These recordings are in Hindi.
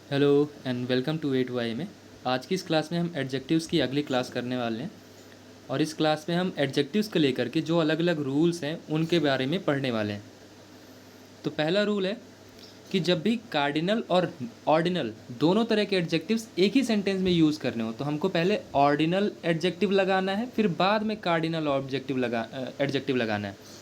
हेलो एंड वेलकम टू 8 में। आज की इस क्लास में हम एडजेक्टिव्स की अगली क्लास करने वाले हैं और इस क्लास में हम एडजेक्टिव्स को लेकर के जो अलग अलग रूल्स हैं उनके बारे में पढ़ने वाले हैं। तो पहला रूल है कि जब भी कार्डिनल और ऑर्डिनल दोनों तरह के एडजेक्टिव्स एक ही सेंटेंस में यूज़ करने हो तो हमको पहले ऑर्डिनल एडजेक्टिव लगाना है, फिर बाद में कार्डिनल एडजेक्टिव लगाना है।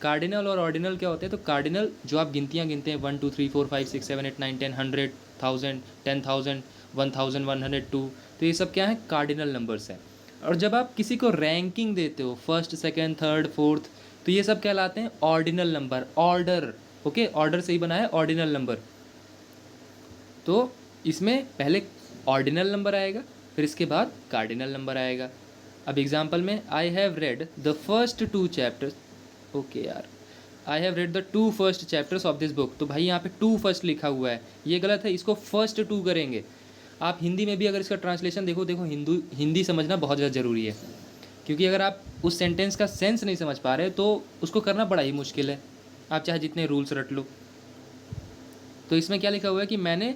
कार्डिनल और ऑर्डिनल क्या होते हैं? तो कार्डिनल जो आप गिनतियाँ गिनते हैं 1 2 3 4 5 6 7 8 9 10 100 1000 10,000 1102, तो ये सब क्या है? कार्डिनल नंबर्स हैं। और जब आप किसी को रैंकिंग देते हो फर्स्ट सेकंड थर्ड फोर्थ, तो ये सब कहलाते हैं ordinal number. Order, okay, order से ही बना है ऑर्डिनल नंबर। तो इसमें पहले ऑर्डिनल नंबर आएगा, फिर इसके बाद कार्डिनल नंबर आएगा। अब एग्जांपल में I have read the first 2 chapters. Okay यार, I have read the 2 first chapters of this book. तो भाई यहाँ पे 2 फर्स्ट लिखा हुआ है, ये गलत है, इसको फर्स्ट 2 करेंगे। आप हिंदी में भी अगर इसका ट्रांसलेशन देखो, हिंदी समझना बहुत ज़्यादा ज़रूरी है, क्योंकि अगर आप उस सेंटेंस का सेंस नहीं समझ पा रहे तो उसको करना बड़ा ही मुश्किल है, आप चाहे जितने रूल्स रट लो। तो इसमें क्या लिखा हुआ है कि मैंने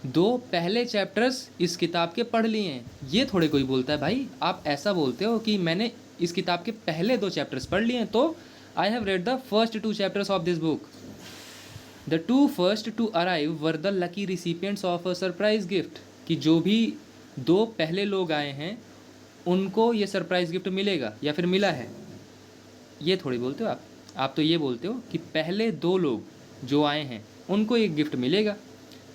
2 पहले चैप्टर्स इस किताब के पढ़ लिए हैं। ये थोड़े कोई बोलता है भाई, आप ऐसा बोलते हो कि मैंने इस किताब के पहले 2 चैप्टर्स पढ़ लिए हैं, तो I have read the first 2 chapters of this book. The 2 first to arrive were the lucky recipients of a surprise gift. कि जो भी 2 पहले लोग आए हैं उनको ये सरप्राइज गिफ्ट मिलेगा या फिर मिला है। ये थोड़ी बोलते हो आप तो ये बोलते हो कि पहले 2 लोग जो आए हैं उनको एक गिफ्ट मिलेगा।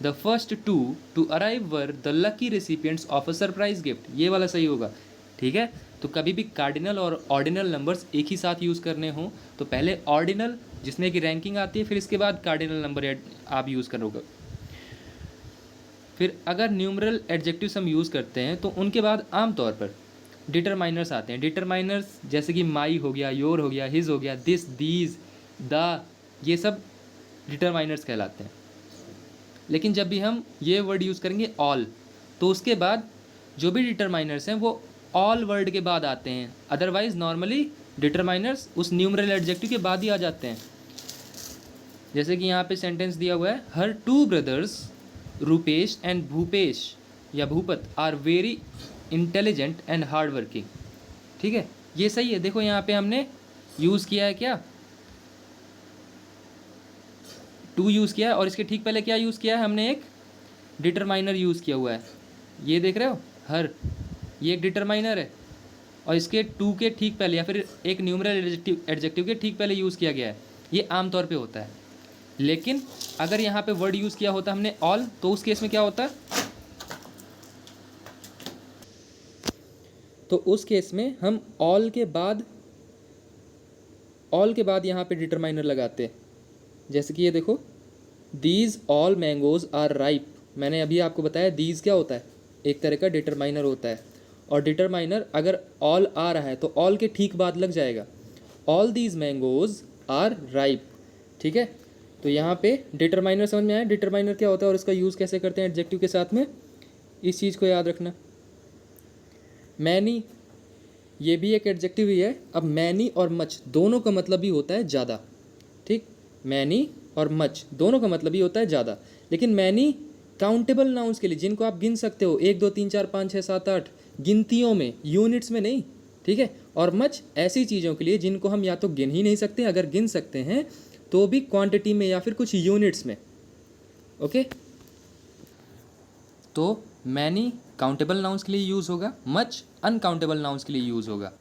The first 2 to arrive were the lucky recipients of a surprise gift, ये वाला सही होगा। ठीक है, तो कभी भी कार्डिनल और ऑर्डिनल नंबर्स एक ही साथ यूज़ करने हो तो पहले ऑर्डिनल जिसमें कि रैंकिंग आती है, फिर इसके बाद कार्डिनल नंबर आप यूज़ करोगे। फिर अगर न्यूमरल एडजेक्टिव्स हम यूज़ करते हैं तो उनके बाद आमतौर पर डिटरमाइनर्स आते हैं। डिटरमाइनर्स जैसे कि माई हो गया, योर हो गया, हिज हो गया, दिस, दीज, द, ये सब डिटरमाइनर्स कहलाते हैं। लेकिन जब भी हम ये वर्ड यूज़ करेंगे ऑल, तो उसके बाद जो भी डिटरमाइनर्स हैं वो ऑल वर्ड के बाद आते हैं। अदरवाइज नॉर्मली डिटरमाइनर्स उस न्यूमरल एडजेक्टिव के बाद ही आ जाते हैं। जैसे कि यहाँ पे सेंटेंस दिया हुआ है, हर 2 ब्रदर्स रूपेश एंड भूपेश या Bhupat are very intelligent and hard working. ठीक है, ये सही है। देखो यहाँ पे हमने यूज़ किया है क्या? 2 यूज़ किया है, और इसके ठीक पहले क्या यूज़ किया है? हमने एक डिटरमाइनर यूज़ किया हुआ है। ये देख रहे हो, हर, ये एक डिटरमाइनर है, और इसके 2 के ठीक पहले या फिर एक न्यूमरल एडजेक्टिव के ठीक पहले यूज़ किया गया है। ये आमतौर पे होता है। लेकिन अगर यहाँ पे वर्ड यूज़ किया होता हमने ऑल, तो उस केस में क्या होता? तो उस केस में हम ऑल के बाद यहाँ पे डिटरमाइनर लगाते हैं। जैसे कि ये देखो, these all mangoes are ripe. मैंने अभी आपको बताया दीज क्या होता है, एक तरह का डिटरमाइनर होता है। और डिटरमाइनर अगर ऑल आ रहा है तो ऑल के ठीक बाद लग जाएगा, all these mangoes are ripe. ठीक है, तो यहाँ पे डिटरमाइनर समझ में आया डिटरमाइनर क्या होता है और इसका यूज़ कैसे करते हैं एडजेक्टिव के साथ में, इस चीज़ को याद रखना। मैनी, ये भी एक एडजेक्टिव ही है। अब मैनी और मच दोनों का मतलब ही होता है ज़्यादा। ठीक, मैनी और मच दोनों का मतलब ही होता है ज़्यादा। लेकिन मैनी काउंटेबल नाउन्स के लिए, जिनको आप गिन सकते हो 1 2 3 4 5 6 7 8, गिनतियों में, यूनिट्स में नहीं। ठीक है, और मच ऐसी चीज़ों के लिए जिनको हम या तो गिन ही नहीं सकते, अगर गिन सकते हैं तो भी क्वांटिटी में या फिर कुछ यूनिट्स में। ओके, तो मैनी काउंटेबल नाउन्स के लिए यूज़ होगा, मच अनकाउंटेबल नाउन्स के लिए यूज़ होगा।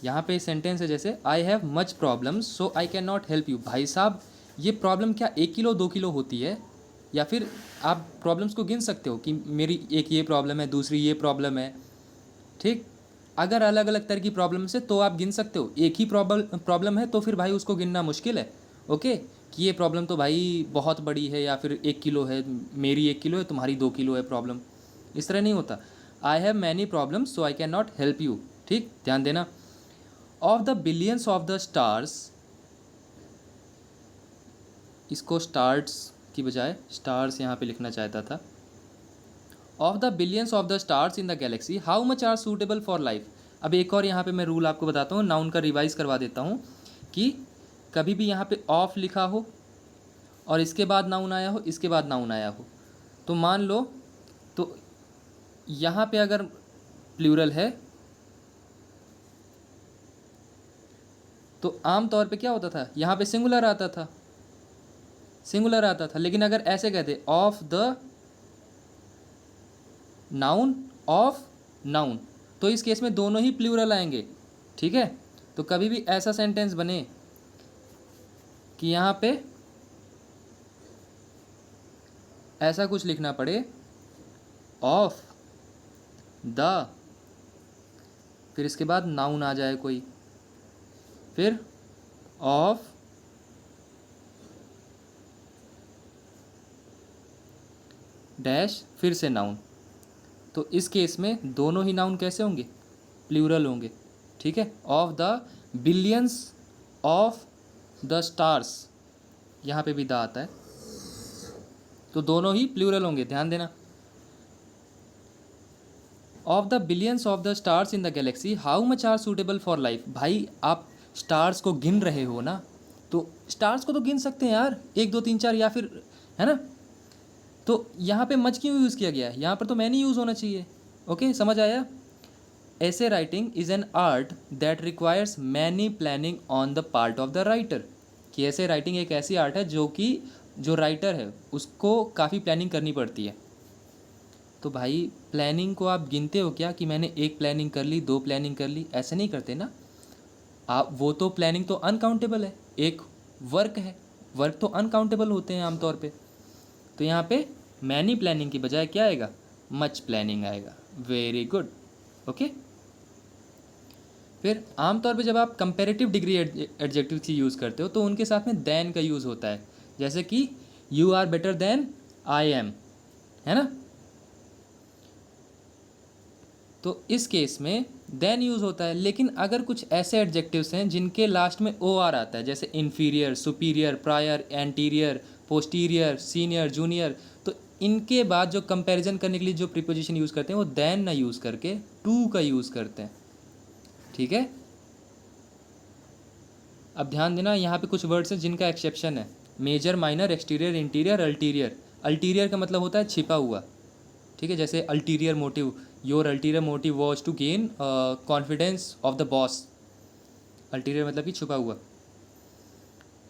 यहाँ पे सेंटेंस है जैसे, I have much problems so I can not help you. भाई साहब, ये प्रॉब्लम क्या 1 किलो 2 किलो होती है? या फिर आप प्रॉब्लम्स को गिन सकते हो कि मेरी एक ये प्रॉब्लम है, दूसरी ये प्रॉब्लम है। ठीक, अगर अलग अलग तरह की प्रॉब्लम से तो आप गिन सकते हो। एक ही प्रॉब्लम है तो फिर भाई उसको गिनना मुश्किल है। ओके, कि ये प्रॉब्लम तो भाई बहुत बड़ी है, या फिर 1 किलो है, मेरी 1 किलो है, तुम्हारी 2 किलो है प्रॉब्लम। इस तरह नहीं होता। I have many problems so I can not help you. ठीक, ध्यान देना। Of the billions of the stars, इसको स्टार्स की बजाय स्टार्स यहाँ पे लिखना चाहता था। Of the billions of the stars in the galaxy how much are suitable for life. अब एक और यहाँ पे मैं रूल आपको बताता हूँ, नाउन का रिवाइज करवा देता हूँ कि कभी भी यहाँ पे ऑफ लिखा हो और इसके बाद नाउन आया हो, इसके बाद नाउन आया हो, तो मान लो, तो यहाँ पे अगर प्लूरल है तो आम तौर पे क्या होता था, यहाँ पे सिंगुलर आता था, सिंगुलर आता था। लेकिन अगर ऐसे कहते of the noun, of noun, तो इस केस में दोनों ही प्लूरल आएंगे। ठीक है, तो कभी भी ऐसा सेंटेंस बने कि यहाँ पे ऐसा कुछ लिखना पड़े, ऑफ द, फिर इसके बाद नाउन आ जाए कोई, फिर ऑफ डैश, फिर से नाउन, तो इस केस में दोनों ही नाउन कैसे होंगे, प्लूरल होंगे। ठीक है, of the billions of the stars, यहाँ पे भी द आता है, तो दोनों ही प्लूरल होंगे, ध्यान देना। Of the billions of the stars in the galaxy how much are suitable for life. भाई आप स्टार्स को गिन रहे हो ना, तो स्टार्स को तो गिन सकते हैं यार, 1 2 3 4, या फिर, है ना। तो यहाँ पे मच क्यों यूज़ किया गया है, यहाँ पर तो मैनी यूज़ होना चाहिए। ओके, समझ आया। ऐसे writing is an art that requires many planning on the part of the writer, कि ऐसे राइटिंग एक ऐसी आर्ट है जो कि जो राइटर है उसको काफ़ी प्लानिंग करनी पड़ती है। तो भाई प्लानिंग को आप गिनते हो क्या, कि मैंने 1 प्लानिंग कर ली, 2 प्लानिंग कर ली, ऐसे नहीं करते ना आप। वो तो प्लानिंग तो अनकाउंटेबल है, एक वर्क है, वर्क तो अनकाउंटेबल होते हैं आमतौर पे। तो यहाँ पे मैनी प्लानिंग की बजाय क्या आएगा, मच प्लानिंग आएगा। Very good. ओके, फिर आमतौर पे जब आप कंपेरेटिव डिग्री एडजेक्टिव की यूज़ करते हो तो उनके साथ में देन का यूज़ होता है, जैसे कि you are better than I am, है ना। तो इस केस में देन यूज़ होता है। लेकिन अगर कुछ ऐसे एडजेक्टिव्स हैं जिनके लास्ट में ओ आर आता है, जैसे inferior, superior, prior, anterior, posterior, senior, junior, तो इनके बाद जो कंपैरिजन करने के लिए जो प्रीपोजिशन यूज़ करते हैं वो देन ना यूज़ करके टू का यूज़ करते हैं। ठीक है, अब ध्यान देना, यहाँ पे कुछ वर्ड्स हैं जिनका एक्सेप्शन है, major, minor, exterior, interior, ulterior. Ulterior का मतलब होता है छिपा हुआ। ठीक है, जैसे ulterior motive, your ulterior motive was to gain confidence of the boss. Ulterior मतलब कि छुपा हुआ।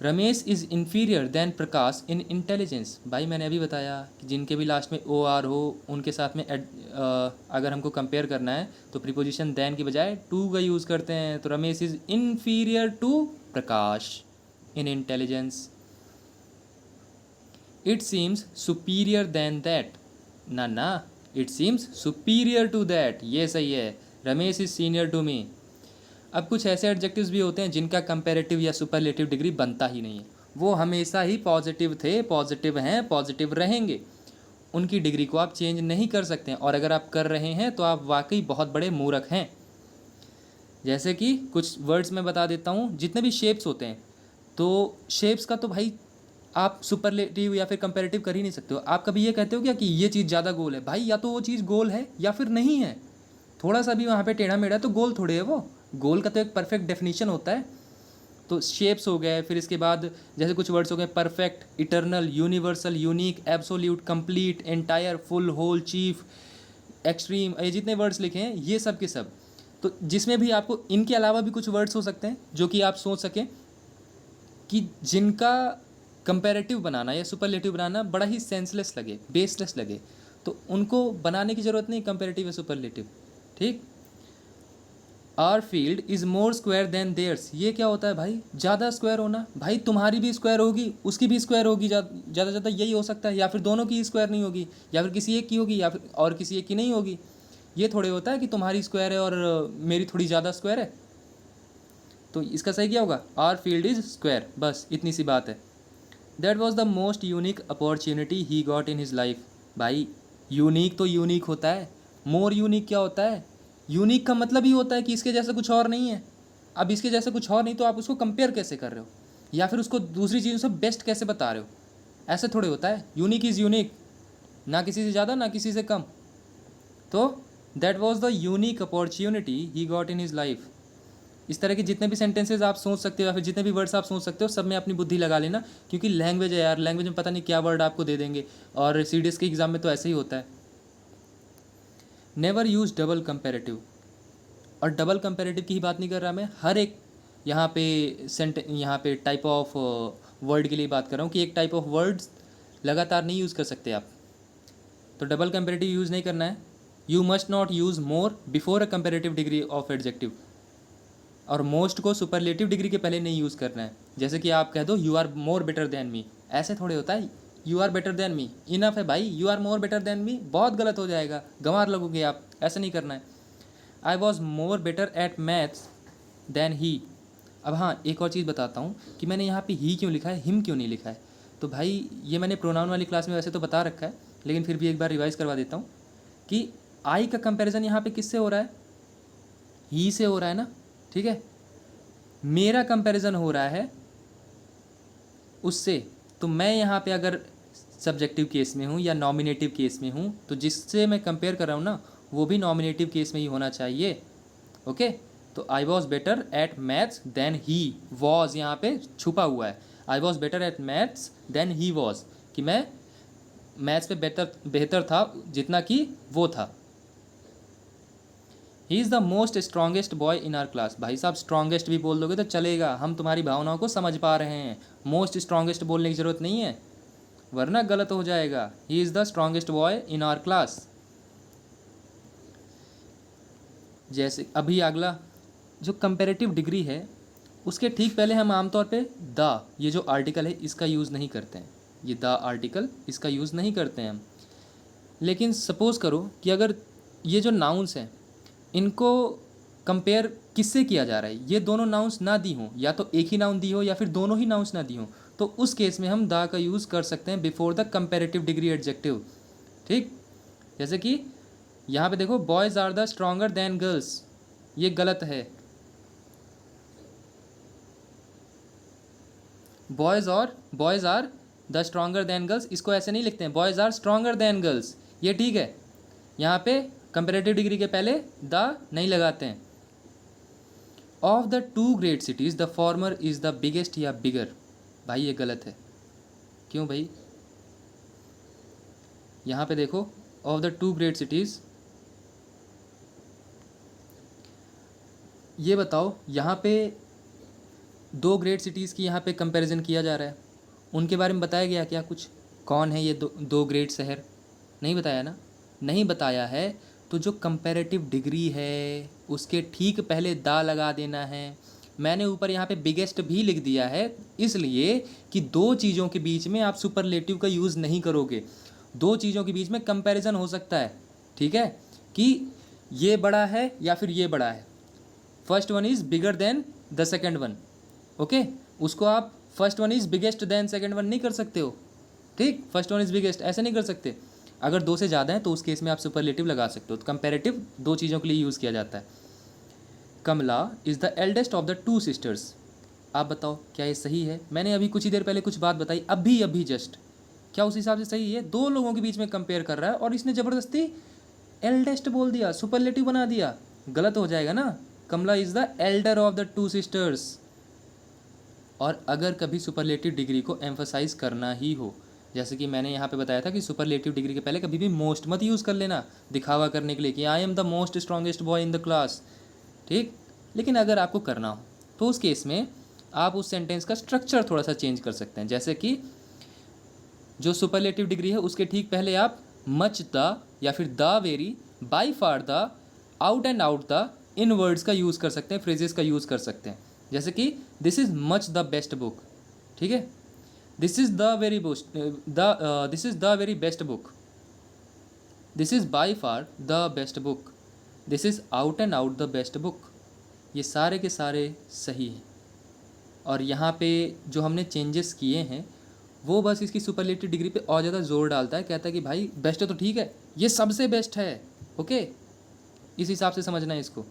Ramesh is inferior than Prakash in intelligence. भाई मैंने अभी बताया कि जिनके भी लास्ट में ओ आर हो उनके साथ में अगर हमको कंपेयर करना है तो प्रीपोजिशन देन की बजाय टू का यूज़ करते हैं। तो Ramesh is inferior to Prakash in intelligence. It seems superior than that, ना ना, it seems superior to that, ये सही है। Ramesh is senior to me. अब कुछ ऐसे एडजेक्टिव्स भी होते हैं जिनका कंपैरेटिव या सुपरलेटिव डिग्री बनता ही नहीं है, वो हमेशा ही पॉजिटिव थे, पॉजिटिव हैं, पॉजिटिव रहेंगे, उनकी डिग्री को आप चेंज नहीं कर सकते हैं। और अगर आप कर रहे हैं तो आप वाकई बहुत बड़े मूर्ख हैं। जैसे कि कुछ वर्ड्स मैं बता देता हूँ, जितने भी शेप्स होते हैं, तो शेप्स का तो भाई आप सुपरलेटिव या फिर कंपैरेटिव कर ही नहीं सकते हो। आप कभी ये कहते हो क्या कि ये चीज़ ज़्यादा गोल है, भाई या तो वो चीज़ गोल है या फिर नहीं है। थोड़ा सा भी वहाँ पे टेढ़ा मेढ़ा तो गोल थोड़े है वो, गोल का तो एक परफेक्ट डेफिनेशन होता है। तो शेप्स हो गए, फिर इसके बाद जैसे कुछ वर्ड्स हो गए, perfect, eternal, universal, unique, absolute, complete, entire, full, whole, chief, extreme, ये जितने वर्ड्स लिखे हैं ये सब के सब। तो जिसमें भी आपको इनके अलावा भी कुछ वर्ड्स हो सकते हैं जो कि आप सोच सकें कि जिनका कंपैरेटिव बनाना या सुपरलेटिव बनाना बड़ा ही सेंसलेस लगे, बेसलेस लगे, तो उनको बनाने की ज़रूरत नहीं कंपैरेटिव या सुपरलेटिव। ठीक। Are field is more square than theirs, ये क्या होता है भाई, ज़्यादा स्क्वायर होना। भाई तुम्हारी भी स्क्वायर होगी, उसकी भी स्क्वायर होगी, ज़्यादा ज़्यादा यही हो सकता है। या फिर दोनों की स्क्वायर नहीं होगी, या फिर किसी एक की होगी, या फिर और किसी एक की नहीं होगी। ये थोड़े होता है कि तुम्हारी स्क्वायर है और मेरी थोड़ी ज़्यादा स्क्वायर है। तो इसका सही क्या होगा, आर फील्ड इज़ स्क्वायर, बस इतनी सी बात है। That was the most unique opportunity he got in his life. भाई यूनिक तो यूनिक होता है, मोर यूनिक क्या होता है, यूनिक का मतलब ही होता है कि इसके जैसा कुछ और नहीं है। अब इसके जैसा कुछ और नहीं तो आप उसको कंपेयर कैसे कर रहे हो, या फिर उसको दूसरी चीज़ों से बेस्ट कैसे बता रहे हो, ऐसे थोड़े होता है। यूनिक इज़ यूनिक, ना किसी से ज़्यादा ना किसी से कम। तो that was the unique opportunity he got in his life. इस तरह के जितने भी सेंटेंसेज आप सोच सकते हो या फिर जितने भी वर्ड्स आप सोच सकते हो सब में अपनी बुद्धि लगा लेना, क्योंकि लैंग्वेज है यार, लैंग्वेज में पता नहीं क्या वर्ड आपको दे देंगे, और सीडीएस के एग्ज़ाम में तो ऐसे ही होता है। नेवर यूज़ डबल कंपेरेटिव, और डबल कंपेरेटिव की ही बात नहीं कर रहा मैं, हर एक यहाँ पे यहाँ पे टाइप ऑफ वर्ड के लिए बात कर रहा हूँ कि एक टाइप ऑफ वर्ड्स लगातार नहीं यूज़ कर सकते आप, तो डबल कंपेरेटिव यूज़ नहीं करना है। You must not use more before a comparative degree of adjective, और मोस्ट को सुपरलेटिव डिग्री के पहले नहीं यूज़ करना है। जैसे कि आप कह दो you are more better than me, ऐसे थोड़े होता है, you are better than me enough है भाई, you are more better than me बहुत गलत हो जाएगा, गंवार लगोगे आप, ऐसा नहीं करना है। I was more better at maths than he. अब हाँ, एक और चीज़ बताता हूँ कि मैंने यहाँ पे ही क्यों लिखा है, हिम क्यों नहीं लिखा है। तो भाई ये मैंने प्रोनाउन वाली क्लास में वैसे तो बता रखा है, लेकिन फिर भी एक बार रिवाइज़ करवा देता हूँ कि आई का कंपैरिजन यहाँ पे किससे हो रहा है, ही से हो रहा है ना, ठीक है। मेरा कंपैरिजन हो रहा है उससे, तो मैं यहाँ पे अगर सब्जेक्टिव केस में हूँ या नॉमिनेटिव केस में हूँ, तो जिससे मैं कंपेयर कर रहा हूँ ना वो भी नॉमिनेटिव केस में ही होना चाहिए। ओके, तो I was better at maths than he was यहाँ पे छुपा हुआ है। I was better at maths than he was, कि मैं मैथ्स पे बेहतर था जितना कि वो था। He is the most strongest boy in are class. भाई साहब स्ट्रॉन्गेस्ट भी बोल दोगे तो चलेगा, हम तुम्हारी भावनाओं को समझ पा रहे हैं, मोस्ट स्ट्रॉन्गेस्ट बोलने की ज़रूरत नहीं है वरना गलत हो जाएगा। He is the strongest boy in are class. जैसे अभी अगला जो कंपेरेटिव डिग्री है उसके ठीक पहले हम आमतौर पे द, ये जो आर्टिकल है इसका यूज़ नहीं करते हैं, ये द आर्टिकल इसका यूज़ नहीं करते हैं हम। लेकिन सपोज़ करो कि अगर ये जो नाउन्स हैं इनको कंपेयर किससे किया जा रहा है, ये दोनों नाउन्स ना दी हों, या तो एक ही नाउन दी हो या फिर दोनों ही नाउन्स ना दी हों, तो उस केस में हम द का यूज़ कर सकते हैं before the comparative degree adjective. ठीक, जैसे कि यहाँ पे देखो boys are the stronger than girls, ये गलत है। Boys are the stronger than girls, इसको ऐसे नहीं लिखते हैं, boys are stronger than girls, ये ठीक है। यहाँ पे कंपेरेटिव डिग्री के पहले द नहीं लगाते हैं। Of the to great cities the former is the biggest या बिगर, भाई ये गलत है। क्यों भाई, यहाँ पे देखो of the to great cities, ये बताओ यहाँ पे दो ग्रेट सिटीज़ की यहाँ पे कंपैरिजन किया जा रहा है, उनके बारे में बताया गया क्या कुछ, कौन है ये दो ग्रेट शहर, नहीं बताया ना, नहीं बताया है। तो जो कंपैरेटिव डिग्री है उसके ठीक पहले दा लगा देना है। मैंने ऊपर यहाँ पे बिगेस्ट भी लिख दिया है इसलिए कि दो चीज़ों के बीच में आप सुपरलेटिव का यूज़ नहीं करोगे, दो चीज़ों के बीच में कंपैरिजन हो सकता है, ठीक है, कि ये बड़ा है या फिर ये बड़ा है, first one is bigger than the second one, okay, उसको आप first one is biggest than second one नहीं कर सकते हो, ठीक, फर्स्ट वन इज़ बिगेस्ट ऐसे नहीं कर सकते। अगर दो से ज़्यादा है तो उस केस में आप सुपरलेटिव लगा सकते हो। तो कंपेरेटिव दो चीज़ों के लिए यूज़ किया जाता है। Kamla is the eldest of the two sisters, आप बताओ क्या ये सही है। मैंने अभी कुछ ही देर पहले कुछ बात बताई, अभी जस्ट, क्या उस हिसाब से सही है। दो लोगों के बीच में कंपेयर कर रहा है और इसने ज़बरदस्ती एल्डेस्ट बोल दिया, सुपरलेटिव बना दिया, गलत हो जाएगा ना। Kamla is the elder of the two sisters. और अगर कभी सुपरलेटिव डिग्री को एम्फसाइज करना ही हो, जैसे कि मैंने यहाँ पे बताया था कि सुपरलेटिव डिग्री के पहले कभी भी मोस्ट मत यूज़ कर लेना दिखावा करने के लिए कि I am the most strongest boy in the class, ठीक। लेकिन अगर आपको करना हो तो उस केस में आप उस सेंटेंस का स्ट्रक्चर थोड़ा सा चेंज कर सकते हैं। जैसे कि जो सुपरलेटिव डिग्री है उसके ठीक पहले आप मच द या फिर the very, by far the, out and out the, in words का यूज़ कर सकते हैं, फ्रेजेस का यूज़ कर सकते हैं। जैसे कि this is much the best book, ठीक है, this is the very this is the very best book, this is by far the best book, this is out and out the best book, ये सारे के सारे सही हैं। और यहाँ पे जो हमने चेंजेस किए हैं वो बस इसकी सुपरलेटिव डिग्री पे और ज़्यादा जोर डालता है, कहता है कि भाई बेस्ट तो ठीक है, ये सबसे बेस्ट है, ओके, इस हिसाब से समझना है इसको।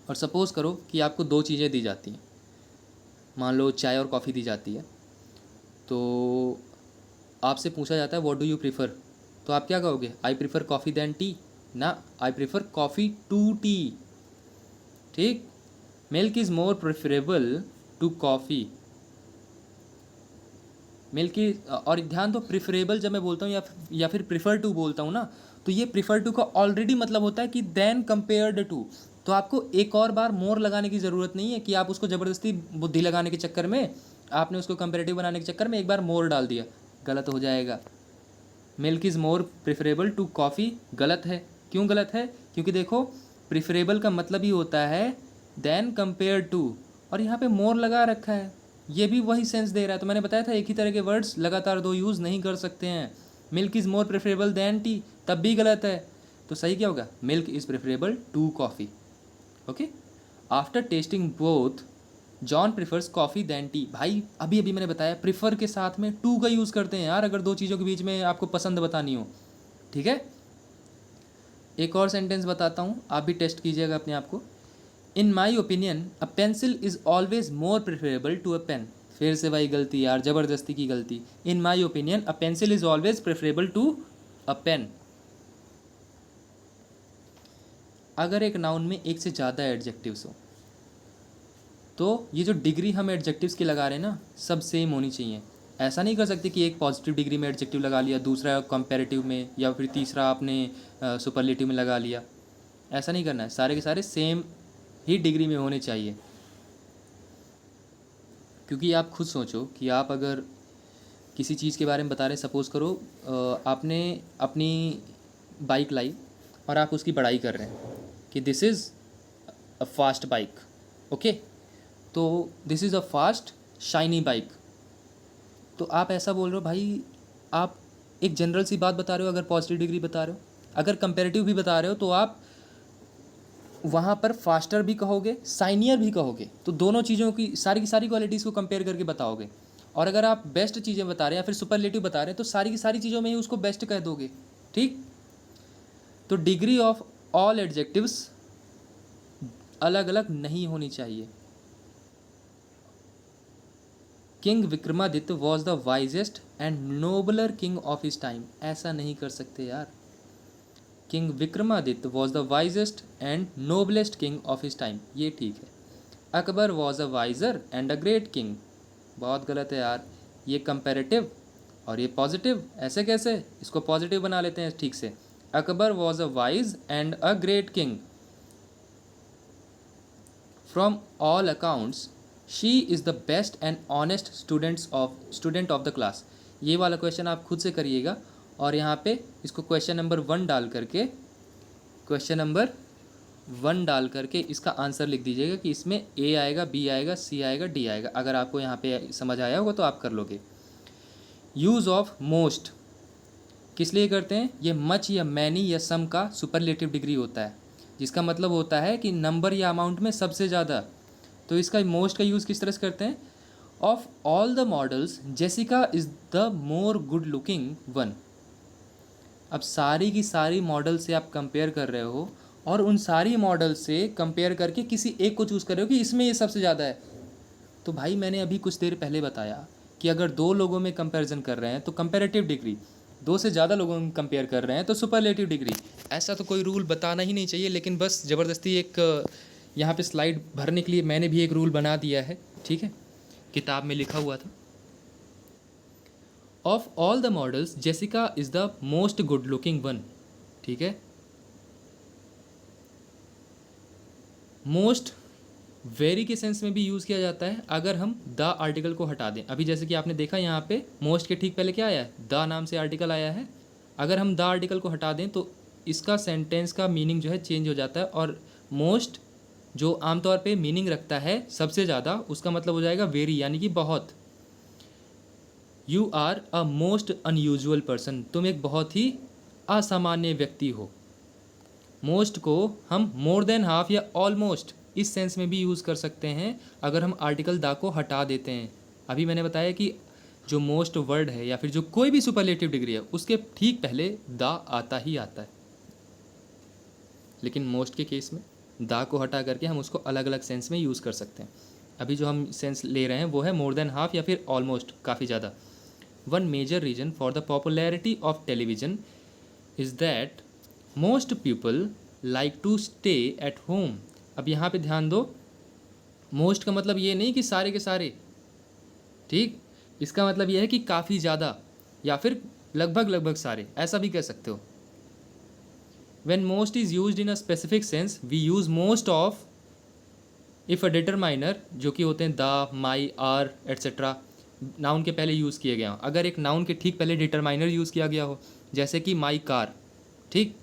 और सपोज़ करो कि आपको दो चीज़ें दी जाती हैं, मान लो चाय और कॉफ़ी दी जाती है, तो आपसे पूछा जाता है व्हाट डू यू प्रीफ़र, तो आप क्या कहोगे, I prefer coffee than tea, ना, I prefer coffee to tea, ठीक। Milk is more preferable to coffee. Milk की, और ध्यान दो, प्रिफरेबल जब मैं बोलता हूँ या फिर प्रिफर टू बोलता हूँ ना, तो ये प्रिफर टू का ऑलरेडी मतलब होता है कि देन कंपेयर्ड टू। तो आपको एक और बार मोर लगाने की ज़रूरत नहीं है कि आप उसको ज़बरदस्ती बुद्धि लगाने के चक्कर में आपने उसको कंपेरेटिव बनाने के चक्कर में एक बार मोर डाल दिया, गलत हो जाएगा। Milk is more preferable to coffee गलत है। क्यों गलत है? क्योंकि देखो, प्रिफरेबल का मतलब ही होता है देन कंपेयर टू, और यहाँ पे मोर लगा रखा है, ये भी वही सेंस दे रहा है। तो मैंने बताया था एक ही तरह के वर्ड्स लगातार दो यूज़ नहीं कर सकते हैं। Milk is more preferable than tea, तब भी गलत है। तो सही क्या होगा? Milk is preferable to coffee. Okay, after testing both John prefers coffee than tea. भाई अभी अभी मैंने बताया प्रिफर के साथ में टू का यूज़ करते हैं यार, अगर दो चीज़ों के बीच में आपको पसंद बतानी हो। ठीक है, एक और सेंटेंस बताता हूँ, आप भी टेस्ट कीजिएगा अपने आप को। In my opinion a pencil is always more preferable to a pen. फिर से वही गलती यार, ज़बरदस्ती की गलती। In my opinion a pencil is always preferable to a pen. अगर एक नाउन में एक से ज़्यादा एडजेक्टिव्स हो तो ये जो डिग्री हम एडजेक्टिव्स की लगा रहे हैं ना, सब सेम होनी चाहिए। ऐसा नहीं कर सकते कि एक पॉजिटिव डिग्री में एडजेक्टिव लगा लिया, दूसरा कंपैरेटिव में, या फिर तीसरा आपने सुपरलेटिव में लगा लिया। ऐसा नहीं करना है, सारे के सारे सेम ही डिग्री में होने चाहिए। क्योंकि आप खुद सोचो कि आप अगर किसी चीज़ के बारे में बता रहे हैं, सपोज़ करो आपने अपनी बाइक लाई और आप उसकी बड़ाई कर रहे हैं कि this is a fast bike. Okay, तो this is a fast shiny bike. तो आप ऐसा बोल रहे हो भाई, आप एक जनरल सी बात बता रहे हो अगर पॉजिटिव डिग्री बता रहे हो। अगर कंपेरेटिव भी बता रहे हो तो आप वहाँ पर फास्टर भी कहोगे, साइनियर भी कहोगे, तो दोनों चीज़ों की सारी क्वालिटीज़ को कंपेयर करके बताओगे। और अगर आप बेस्ट चीज़ें बता रहे हैं या फिर सुपरलेटिव बता रहे हैं तो सारी की सारी चीज़ों में ही उसको बेस्ट कह दोगे। ठीक, तो डिग्री ऑफ ऑल एडजेक्टिव्स अलग अलग नहीं होनी चाहिए। King Vikramaditya was the wisest and nobler king of his time. ऐसा नहीं कर सकते यार। King Vikramaditya was the wisest and noblest king of his time, ये ठीक है। Akbar was a wiser and a great king, बहुत गलत है यार। ये कंपेरेटिव और ये पॉजिटिव, ऐसे कैसे? इसको पॉजिटिव बना लेते हैं ठीक से। Akbar was a wise and a great king. From all accounts she is the best and honest student of the class. ये वाला क्वेश्चन आप खुद से करिएगा और यहाँ पे इसको क्वेश्चन नंबर 1 डाल करके, क्वेश्चन नंबर 1 डाल करके इसका आंसर लिख दीजिएगा कि इसमें ए आएगा, बी आएगा, सी आएगा, डी आएगा। अगर आपको यहाँ पे समझ आया होगा तो आप कर लोगे। यूज़ ऑफ मोस्ट किस लिए करते हैं? ये मच या मैनी या सम का सुपरलेटिव डिग्री होता है, जिसका मतलब होता है कि नंबर या अमाउंट में सबसे ज़्यादा। तो इसका मोस्ट का यूज़ किस तरह से करते हैं? Of all the models Jessica is the more good looking one. अब सारी की सारी मॉडल से आप कंपेयर कर रहे हो और उन सारी मॉडल से कंपेयर करके किसी एक को चूज़ कर रहे हो कि इसमें ये सबसे ज़्यादा है। तो भाई मैंने अभी कुछ देर पहले बताया कि अगर दो लोगों में कंपैरिजन कर रहे हैं तो कंपैरेटिव डिग्री, दो से ज़्यादा लोगों में कंपेयर कर रहे हैं तो सुपरलेटिव डिग्री। ऐसा तो कोई रूल बताना ही नहीं चाहिए, लेकिन बस ज़बरदस्ती एक यहाँ पे स्लाइड भरने के लिए मैंने भी एक रूल बना दिया है। ठीक है, किताब में लिखा हुआ था। Of all the models Jessica is the most good looking one. ठीक है, मोस्ट वेरी के सेंस में भी यूज़ किया जाता है अगर हम द आर्टिकल को हटा दें। अभी जैसे कि आपने देखा यहाँ पे मोस्ट के ठीक पहले क्या आया है? द नाम से आर्टिकल आया है। अगर हम द आर्टिकल को हटा दें तो इसका सेंटेंस का मीनिंग जो है चेंज हो जाता है, और मोस्ट जो आमतौर पे मीनिंग रखता है सबसे ज़्यादा, उसका मतलब हो जाएगा वेरी, यानी कि बहुत। You are a most unusual person, तुम एक बहुत ही असामान्य व्यक्ति हो। मोस्ट को हम मोर देन हाफ या ऑलमोस्ट इस सेंस में भी यूज़ कर सकते हैं अगर हम आर्टिकल द को हटा देते हैं। अभी मैंने बताया कि जो मोस्ट वर्ड है या फिर जो कोई भी सुपरलेटिव डिग्री है उसके ठीक पहले द आता ही आता है, लेकिन मोस्ट के केस में द को हटा करके हम उसको अलग अलग सेंस में यूज़ कर सकते हैं। अभी जो हम सेंस ले रहे हैं वो है मोर देन हाफ या फिर ऑलमोस्ट, काफ़ी ज़्यादा। One major reason for the popularity of television is that most people like to stay at home. अब यहाँ पे ध्यान दो, मोस्ट का मतलब ये नहीं कि सारे के सारे, ठीक, इसका मतलब ये है कि काफ़ी ज़्यादा या फिर लगभग लगभग सारे, ऐसा भी कह सकते हो। When most is used in a specific sense, we use most of if a determiner, जो कि होते हैं the, my, our etcetera, noun के पहले यूज़ किए गए हों। अगर एक नाउन के ठीक पहले डिटरमाइनर यूज़ किया गया हो, जैसे कि माई कार, ठीक,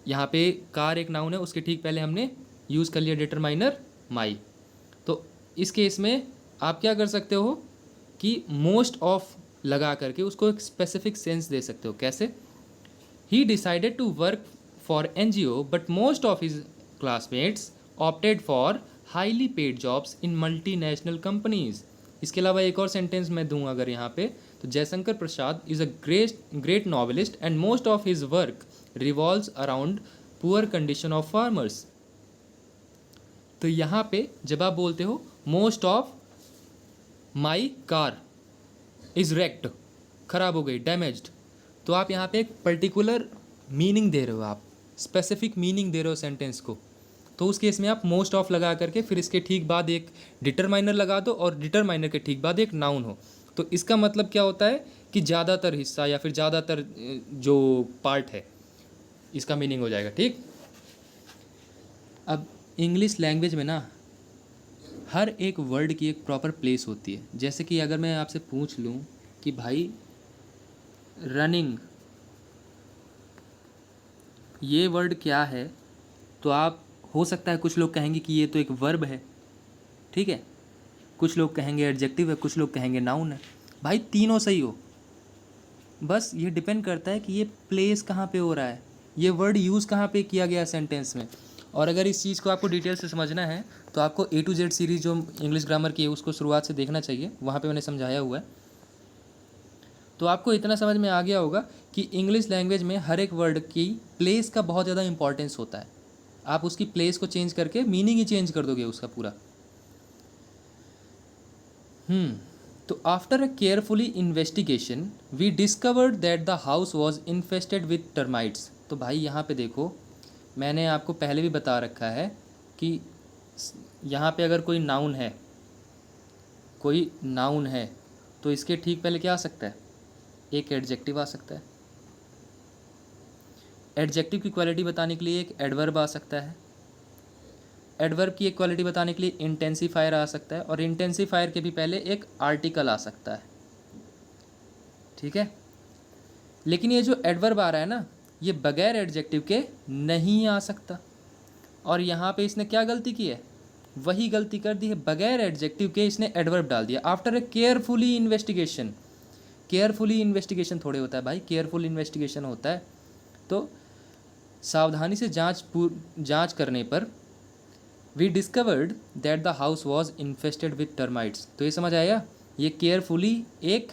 यहाँ पे कार एक नाउन है, उसके ठीक पहले हमने यूज़ कर लिया डिटरमाइनर माई, तो इस केस में आप क्या कर सकते हो कि मोस्ट ऑफ लगा करके उसको एक स्पेसिफिक सेंस दे सकते हो। कैसे? He decided to work for NGO but most of his classmates opted for highly paid jobs in multinational companies. इसके अलावा एक और सेंटेंस मैं दूंगा अगर यहाँ पे, तो Jaishankar Prasad is a great novelist and most of his work revolves around poor condition of farmers. तो यहाँ पे जब आप बोलते हो most of my car is wrecked, ख़राब हो गई, डैमेज्ड, तो आप यहाँ पे एक पर्टिकुलर मीनिंग दे रहे हो, आप स्पेसिफिक मीनिंग दे रहे हो सेंटेंस को। तो उस केस में आप मोस्ट ऑफ लगा करके फिर इसके ठीक बाद एक डिटरमाइनर लगा दो और डिटरमाइनर के ठीक बाद एक नाउन हो। तो इसका मतलब क्या होता है कि ज़्यादातर हिस्सा या फिर ज़्यादातर जो पार्ट है, इसका मीनिंग हो जाएगा, ठीक। अब इंग्लिश लैंग्वेज में ना हर एक वर्ड की एक प्रॉपर प्लेस होती है। जैसे कि अगर मैं आपसे पूछ लूँ कि भाई रनिंग ये वर्ड क्या है, तो आप हो सकता है कुछ लोग कहेंगे कि ये तो एक वर्ब है, ठीक है, कुछ लोग कहेंगे एडजेक्टिव है, कुछ लोग कहेंगे नाउन है। भाई तीनों सही हो, बस ये डिपेंड करता है कि ये प्लेस कहाँ पे हो रहा है, ये वर्ड यूज़ कहाँ पे किया गया है सेंटेंस में। और अगर इस चीज़ को आपको डिटेल से समझना है तो आपको A to Z सीरीज़ जो इंग्लिश ग्रामर की है उसको शुरुआत से देखना चाहिए, वहाँ पे मैंने समझाया हुआ है। तो आपको इतना समझ में आ गया होगा कि इंग्लिश लैंग्वेज में हर एक वर्ड की प्लेस का बहुत ज़्यादा इंपॉर्टेंस होता है। आप उसकी प्लेस को चेंज करके मीनिंग ही चेंज कर दोगे उसका पूरा। तो after a carefully investigation we discovered that the house was infested with termites. तो भाई यहाँ पे देखो, मैंने आपको पहले भी बता रखा है कि यहाँ पे अगर कोई नाउन है, कोई नाउन है, तो इसके ठीक पहले क्या आ सकता है, एक एडजेक्टिव आ सकता है। एडजेक्टिव की क्वालिटी बताने के लिए एक एडवर्ब आ सकता है। एडवर्ब की एक क्वालिटी बताने के लिए इंटेंसिफायर आ सकता है, और इंटेंसिफायर के भी पहले एक आर्टिकल आ सकता है, ठीक है। लेकिन ये जो एडवर्ब आ रहा है ना, ये बगैर एडजेक्टिव के नहीं आ सकता। और यहाँ पे इसने क्या गलती की है, वही गलती कर दी है, बगैर एडजेक्टिव के इसने एडवर्ब डाल दिया। After a carefully investigation, carefully investigation थोड़े होता है भाई, केयरफुल इन्वेस्टिगेशन होता है। तो सावधानी से जांच करने पर we discovered that the house was infested with termites. तो ये समझ आया, ये केयरफुली एक,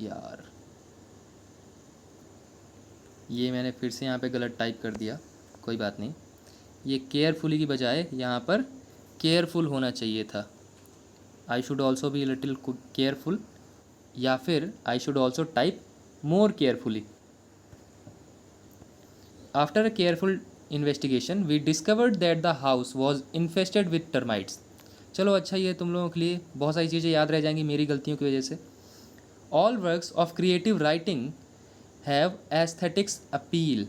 यार ये मैंने फिर से यहाँ पे गलत टाइप कर दिया, कोई बात नहीं। ये केयरफुली की बजाय यहाँ पर केयरफुल होना चाहिए था। I should also be little careful, या फिर I should also type more carefully. After a careful investigation we discovered that the house was infested with termites. चलो अच्छा, ये तुम लोगों के लिए बहुत सारी चीज़ें याद रह जाएंगी मेरी गलतियों की वजह से। All works of creative writing have aesthetics appeal.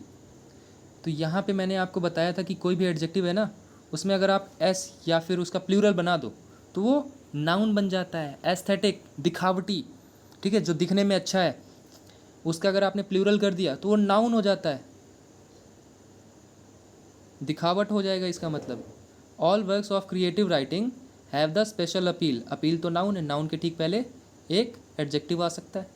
तो यहाँ पे मैंने आपको बताया था कि कोई भी एडजेक्टिव है ना, उसमें अगर आप एस या फिर उसका प्लूरल बना दो तो वो नाउन बन जाता है। एस्थेटिक, दिखावटी, ठीक है, जो दिखने में अच्छा है, उसका अगर आपने प्लूरल कर दिया तो वो नाउन हो जाता है, दिखावट हो जाएगा इसका मतलब। All works of creative writing have the special appeal. Appeal तो नाउन है, नाउन के ठीक पहले एक एडजेक्टिव आ सकता है,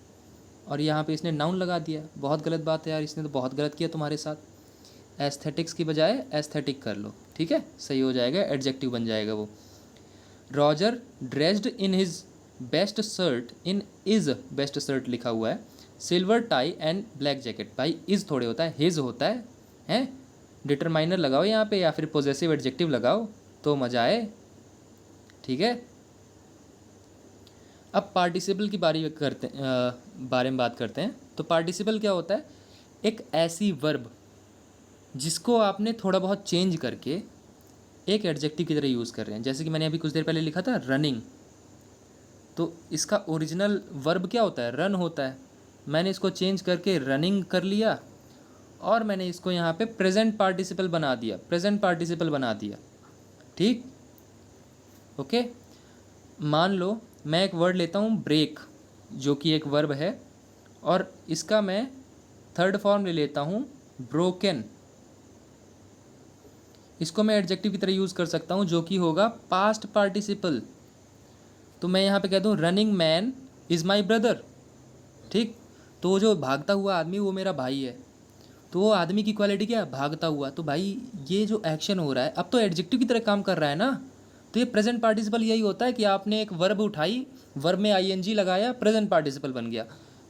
और यहाँ पे इसने नाउन लगा दिया। बहुत गलत बात है यार, इसने तो बहुत गलत किया तुम्हारे साथ। एस्थेटिक्स की बजाय एस्थेटिक कर लो, ठीक है, सही हो जाएगा, एडजेक्टिव बन जाएगा वो। Roger dressed in his best shirt, in is best shirt लिखा हुआ है, silver tie and black jacket. भाई इज थोड़े होता है, हिज होता है, हैं। डिटरमाइनर लगाओ यहाँ पे या फिर पोजेसिव एडजेक्टिव लगाओ तो मज़ा आए, ठीक है। अब पार्टिसिपल की बारे में बात करते हैं। तो पार्टिसिपल क्या होता है, एक ऐसी वर्ब जिसको आपने थोड़ा बहुत चेंज करके एक एडजेक्टिव की तरह यूज़ कर रहे हैं। जैसे कि मैंने अभी कुछ देर पहले लिखा था रनिंग, तो इसका ओरिजिनल वर्ब क्या होता है, रन होता है। मैंने इसको चेंज करके रनिंग कर लिया और मैंने इसको यहाँ पे प्रेजेंट पार्टिसिपल बना दिया, प्रेजेंट पार्टिसिपल बना दिया। ठीक, ओके। मान लो मैं एक वर्ड लेता हूँ ब्रेक, जो कि एक वर्ब है, और इसका मैं थर्ड फॉर्म ले लेता हूँ ब्रोकन। इसको मैं एडजेक्टिव की तरह यूज़ कर सकता हूँ, जो कि होगा पास्ट पार्टिसिपल। तो मैं यहाँ पे कह दूँ running man is my brother. ठीक, तो वो जो भागता हुआ आदमी वो मेरा भाई है। तो वो आदमी की क्वालिटी क्या है, भागता हुआ। तो भाई ये जो एक्शन हो रहा है अब तो एडजेक्टिव की तरह काम कर रहा है ना। तो ये प्रेजेंट पार्टिसिपल यही होता है कि आपने एक वर्ब उठाई, वर्ब में आईएनजी लगाया, प्रेजेंट पार्टिसिपल बन गया।